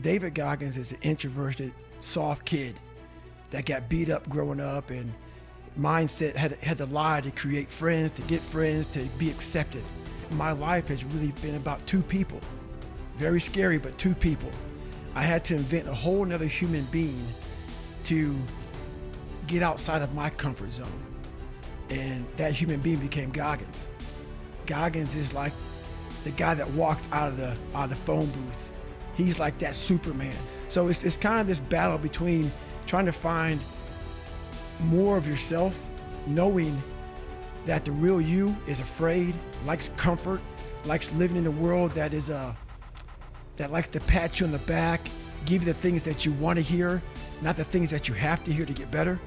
David Goggins is an introverted, soft kid that got beat up growing up, and mindset had to lie to create friends, to get friends, to be accepted. My life has really been about two people. Very scary, but two people. I had to invent a whole nother human being to get outside of my comfort zone. And that human being became Goggins. Goggins is like the guy that walks out of the phone booth. He's like that Superman. So it's kind of this battle between trying to find more of yourself, knowing that the real you is afraid, likes comfort, likes living in a world that is that likes to pat you on the back, give you the things that you want to hear, not the things that you have to hear to get better.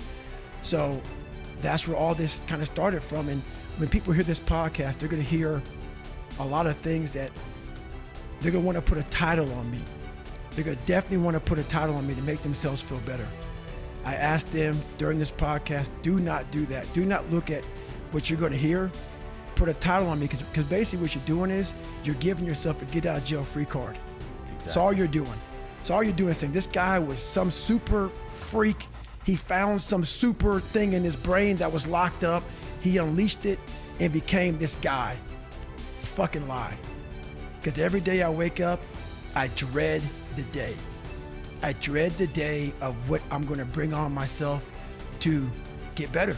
So that's where all this kind of started from. And when people hear this podcast, they're going to hear a lot of things that they're going to want to put a title on me. They're going to definitely want to put a title on me to make themselves feel better. I asked them during this podcast, do not do that. Do not look at what you're going to hear. Put a title on me, because basically what you're doing is you're giving yourself a get out of jail free card. Exactly. That's all you're doing. So all you're doing is saying, this guy was some super freak. He found some super thing in his brain that was locked up. He unleashed it and became this guy. It's a fucking lie. Because every day I wake up, I dread the day. I dread the day of what I'm going to bring on myself to get better.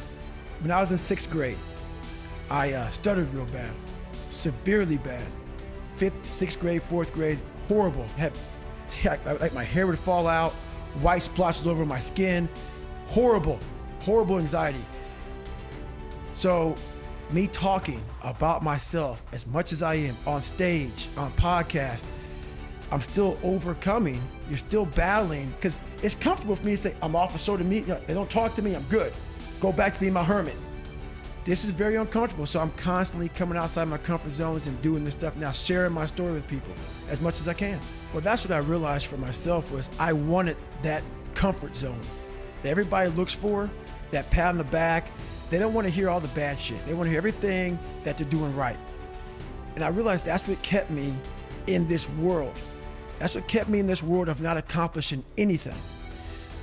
When I was in 6th grade, I stuttered real bad, severely bad. 5th, 6th grade, 4th grade, horrible. Like my hair would fall out, white splotches over my skin. Horrible anxiety. So me talking about myself as much as I am on stage, on podcast, I'm still overcoming. You're still battling, because it's comfortable for me to say, I'm off of social media, they don't talk to me, I'm good. Go back to being my hermit. This is very uncomfortable, so I'm constantly coming outside my comfort zones and doing this stuff now, sharing my story with people as much as I can. Well, that's what I realized for myself, was I wanted that comfort zone that everybody looks for, that pat on the back. They don't want to hear all the bad shit. They want to hear everything that they're doing right. And I realized that's what kept me in this world. That's what kept me in this world of not accomplishing anything.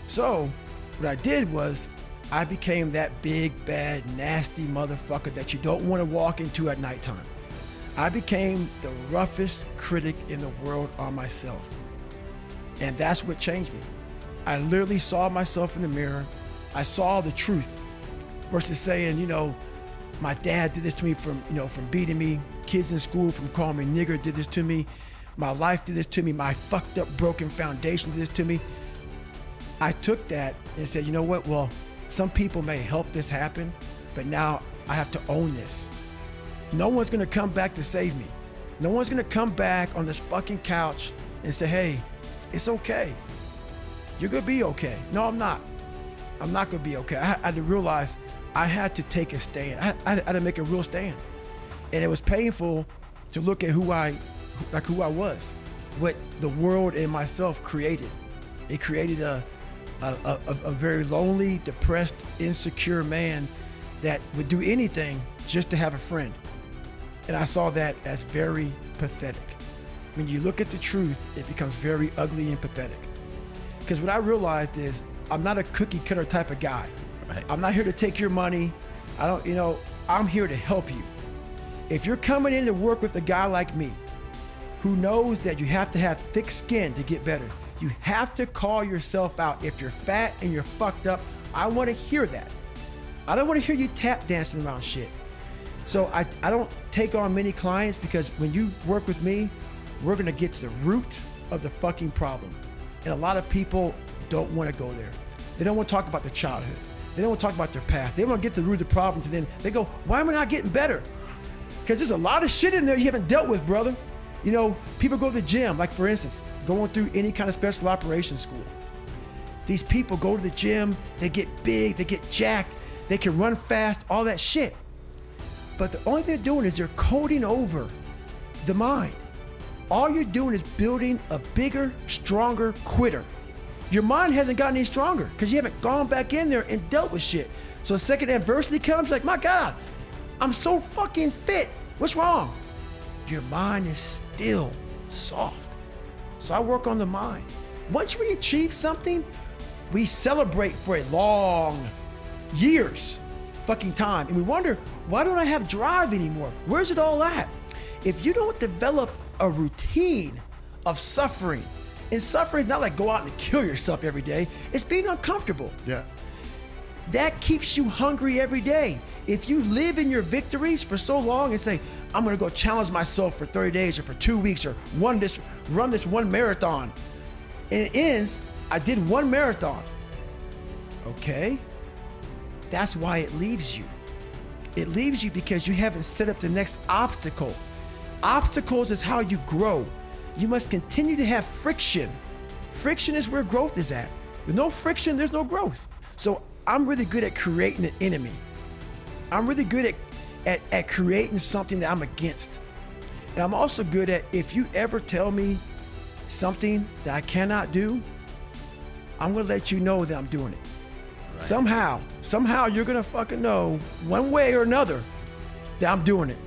So what I did was I became that big, bad, nasty motherfucker that you don't want to walk into at nighttime. I became the roughest critic in the world on myself. And that's what changed me. I literally saw myself in the mirror. I saw the truth versus saying, my dad did this to me from beating me. Kids in school from calling me nigger did this to me. My life did this to me. My fucked up, broken foundation did this to me. I took that and said, you know what? Well, some people may help this happen, but now I have to own this. No one's gonna come back to save me. No one's gonna come back on this fucking couch and say, hey, it's okay. You're gonna be okay. No, I'm not. I'm not gonna be okay. I had to realize I had to take a stand. I had to make a real stand. And it was painful to look at who I was, what the world and myself created. It created a very lonely, depressed, insecure man that would do anything just to have a friend. And I saw that as very pathetic. When you look at the truth, it becomes very ugly and pathetic. Because what I realized is I'm not a cookie cutter type of guy. Right. I'm not here to take your money. I'm here to help you. If you're coming in to work with a guy like me, who knows that you have to have thick skin to get better, you have to call yourself out. If you're fat and you're fucked up, I want to hear that. I don't want to hear you tap dancing around shit. So I don't take on many clients, because when you work with me, we're going to get to the root of the fucking problem. And a lot of people don't want to go there. They don't want to talk about their childhood. They don't want to talk about their past. They want to get to the root of the problems, and then they go, why am I not getting better? Because there's a lot of shit in there you haven't dealt with, brother. People go to the gym, like for instance, going through any kind of special operations school. These people go to the gym, they get big, they get jacked, they can run fast, all that shit. But the only thing they're doing is they're coding over the mind. All you're doing is building a bigger, stronger quitter. Your mind hasn't gotten any stronger because you haven't gone back in there and dealt with shit. So the second adversity comes, like, my God, I'm so fucking fit. What's wrong? Your mind is still soft. So I work on the mind. Once we achieve something, we celebrate for a long years fucking time. And we wonder, why don't I have drive anymore? Where's it all at? If you don't develop a routine of suffering, and suffering is not like go out and kill yourself every day, it's being uncomfortable. Yeah. That keeps you hungry every day. If you live in your victories for so long and say, I'm gonna go challenge myself for 30 days or for 2 weeks or run this one marathon, and it ends, I did one marathon. Okay, that's why it leaves you. It leaves you because you haven't set up the next obstacle. Obstacles is how you grow. You must continue to have friction. Friction is where growth is at. With no friction, there's no growth. So I'm really good at creating an enemy. I'm really good at creating something that I'm against. And I'm also good at, if you ever tell me something that I cannot do, I'm gonna let you know that I'm doing it. Right. Somehow you're gonna fucking know one way or another that I'm doing it.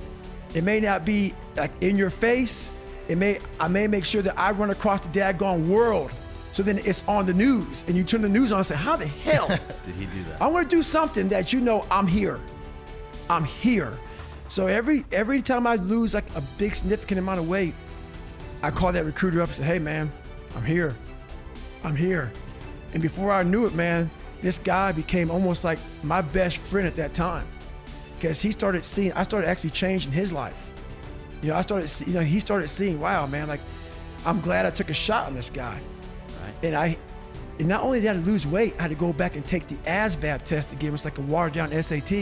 It may not be like in your face. I may make sure that I run across the daggone world. So then it's on the news and you turn the news on and say, how the hell did he do that? I want to do something that you know I'm here. I'm here. So every time I lose like a big significant amount of weight, I call that recruiter up and say, hey man, I'm here. I'm here. And before I knew it, man, this guy became almost like my best friend at that time. Because I started actually changing his life. He started seeing, wow, man, like, I'm glad I took a shot on this guy. Right. And not only did I lose weight, I had to go back and take the ASVAB test again, which was like a watered down SAT,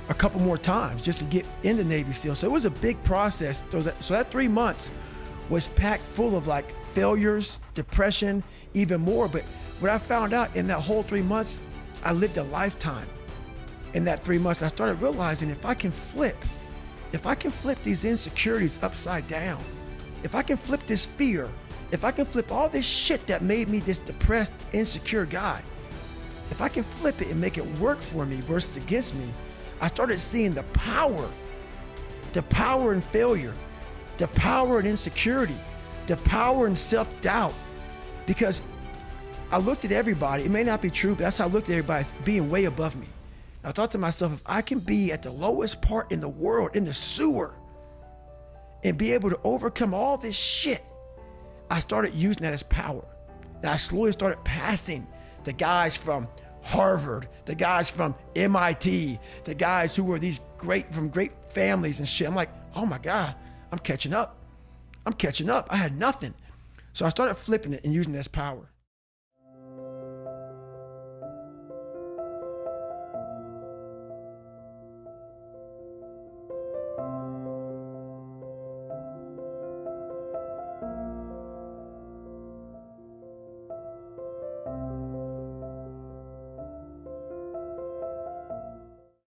a couple more times just to get into Navy SEAL. So it was a big process. So that 3 months was packed full of like failures, depression, even more. But what I found out in that whole 3 months, I lived a lifetime. In that 3 months, I started realizing if I can flip these insecurities upside down, if I can flip this fear, if I can flip all this shit that made me this depressed, insecure guy, if I can flip it and make it work for me versus against me, I started seeing the power in failure, the power in insecurity, the power in self-doubt. Because I looked at everybody, it may not be true, but that's how I looked at everybody as being way above me. I thought to myself, if I can be at the lowest part in the world, in the sewer, and be able to overcome all this shit, I started using that as power. And I slowly started passing the guys from Harvard, the guys from MIT, the guys who were from great families and shit. I'm like, oh my God, I'm catching up. I had nothing. So I started flipping it and using it as power.